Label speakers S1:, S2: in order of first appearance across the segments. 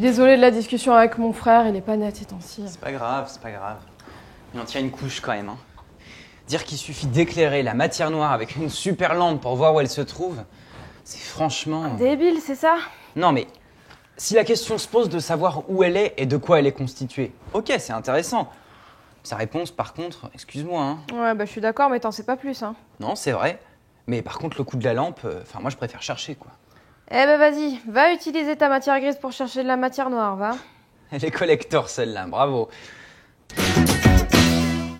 S1: désolée de la discussion avec mon frère, il est pas net ces temps-ci.
S2: C'est pas grave, c'est pas grave. Il en tient une couche quand même. Hein. Dire qu'il suffit d'éclairer la matière noire avec une super lampe pour voir où elle se trouve, c'est franchement...
S1: Débile, c'est ça?
S2: Non mais, si la question se pose de savoir où elle est et de quoi elle est constituée, ok, c'est intéressant. Sa réponse, par contre, excuse-moi, hein.
S1: Ouais, bah je suis d'accord, mais t'en sais pas plus, hein.
S2: Non, c'est vrai. Mais par contre, le coup de la lampe, moi je préfère chercher, quoi.
S1: Eh ben vas-y, va utiliser ta matière grise pour chercher de la matière noire, va.
S2: Elle est collector, celle-là, bravo.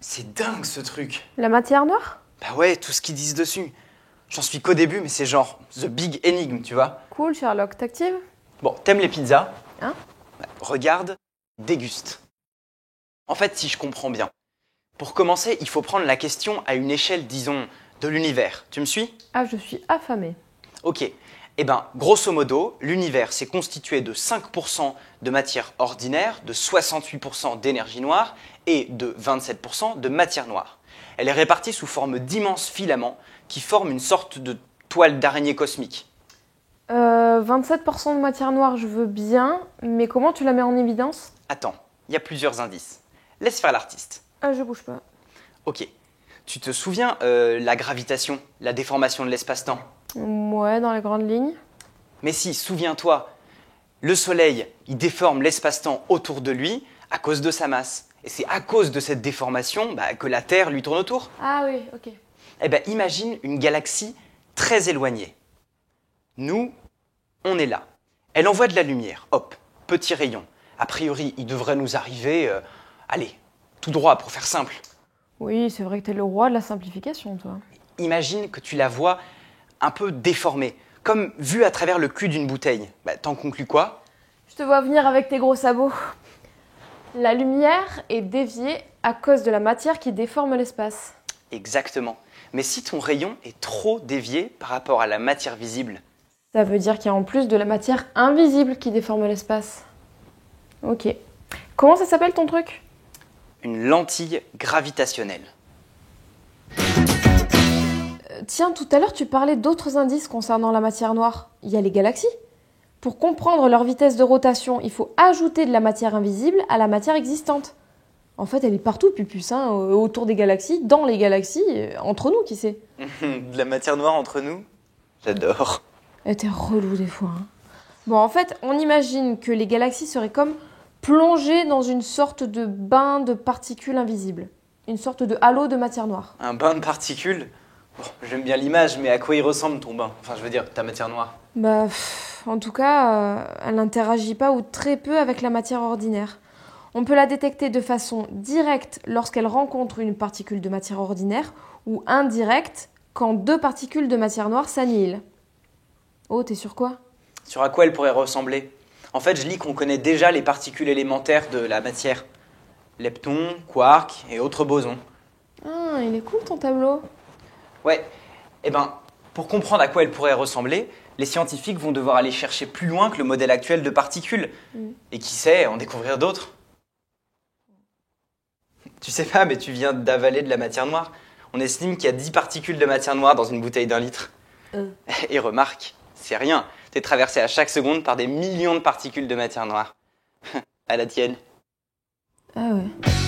S2: C'est dingue, ce truc.
S1: La matière noire?
S2: Bah ouais, tout ce qu'ils disent dessus. J'en suis qu'au début, mais c'est genre the big énigme, tu vois.
S1: Cool, Sherlock, t'actives?
S2: Bon, t'aimes les pizzas?
S1: Hein?
S2: Bah, regarde, déguste. En fait, si je comprends bien, pour commencer, il faut prendre la question à une échelle, disons, de l'univers. Tu me suis?
S1: Ah, je suis affamée.
S2: Ok. Eh ben, grosso modo, l'univers s'est constitué de 5% de matière ordinaire, de 68% d'énergie noire et de 27% de matière noire. Elle est répartie sous forme d'immenses filaments qui forment une sorte de toile d'araignée cosmique.
S1: 27% de matière noire, je veux bien, mais comment tu la mets en évidence?
S2: Attends, il y a plusieurs indices. Laisse faire l'artiste.
S1: Ah, je bouge pas.
S2: Ok. Tu te souviens, la gravitation, la déformation de l'espace-temps?
S1: Ouais, dans les grandes lignes.
S2: Mais si, souviens-toi, le Soleil, il déforme l'espace-temps autour de lui à cause de sa masse. Et c'est à cause de cette déformation que la Terre lui tourne autour.
S1: Ah oui, ok.
S2: Eh bien, imagine une galaxie très éloignée. Nous, on est là. Elle envoie de la lumière. Hop, petit rayon. A priori, il devrait nous arriver, allez, tout droit pour faire simple.
S1: Oui, c'est vrai que t'es le roi de la simplification, toi.
S2: Imagine que tu la vois un peu déformée, comme vue à travers le cul d'une bouteille. T'en conclus quoi?
S1: Je te vois venir avec tes gros sabots. La lumière est déviée à cause de la matière qui déforme l'espace.
S2: Exactement. Mais si ton rayon est trop dévié par rapport à la matière visible,
S1: Ça veut dire qu'il y a en plus de la matière invisible qui déforme l'espace. Ok. Comment ça s'appelle ton truc?
S2: une lentille gravitationnelle.
S1: Tiens, tout à l'heure tu parlais d'autres indices concernant la matière noire. Il y a les galaxies. Pour comprendre leur vitesse de rotation, il faut ajouter de la matière invisible à la matière existante. En fait, elle est partout, Pupus, hein, autour des galaxies, dans les galaxies, entre nous, qui sait.
S2: De la matière noire entre nous? J'adore.
S1: Elle était relou des fois. Hein. Bon, en fait, on imagine que les galaxies seraient comme plongées dans une sorte de bain de particules invisibles. Une sorte de halo de matière noire.
S2: Un bain de particules? Bon, j'aime bien l'image, mais à quoi il ressemble ton bain? Enfin, je veux dire, ta matière noire.
S1: Bah, en tout cas, elle n'interagit pas ou très peu avec la matière ordinaire. On peut la détecter de façon directe lorsqu'elle rencontre une particule de matière ordinaire ou indirecte quand deux particules de matière noire s'annihilent. Oh, t'es sur quoi?
S2: Sur à quoi elle pourrait ressembler? En fait, je lis qu'on connaît déjà les particules élémentaires de la matière. Leptons, quarks et autres bosons.
S1: Ah, il est cool ton tableau.
S2: Ouais, pour comprendre à quoi elle pourrait ressembler, les scientifiques vont devoir aller chercher plus loin que le modèle actuel de particules. Et qui sait, en découvrir d'autres. Tu sais pas, mais tu viens d'avaler de la matière noire. On estime qu'il y a 10 particules de matière noire dans une bouteille d'un litre. Et remarque, c'est rien. T'es traversé à chaque seconde par des millions de particules de matière noire. À la tienne.
S1: Ah ouais.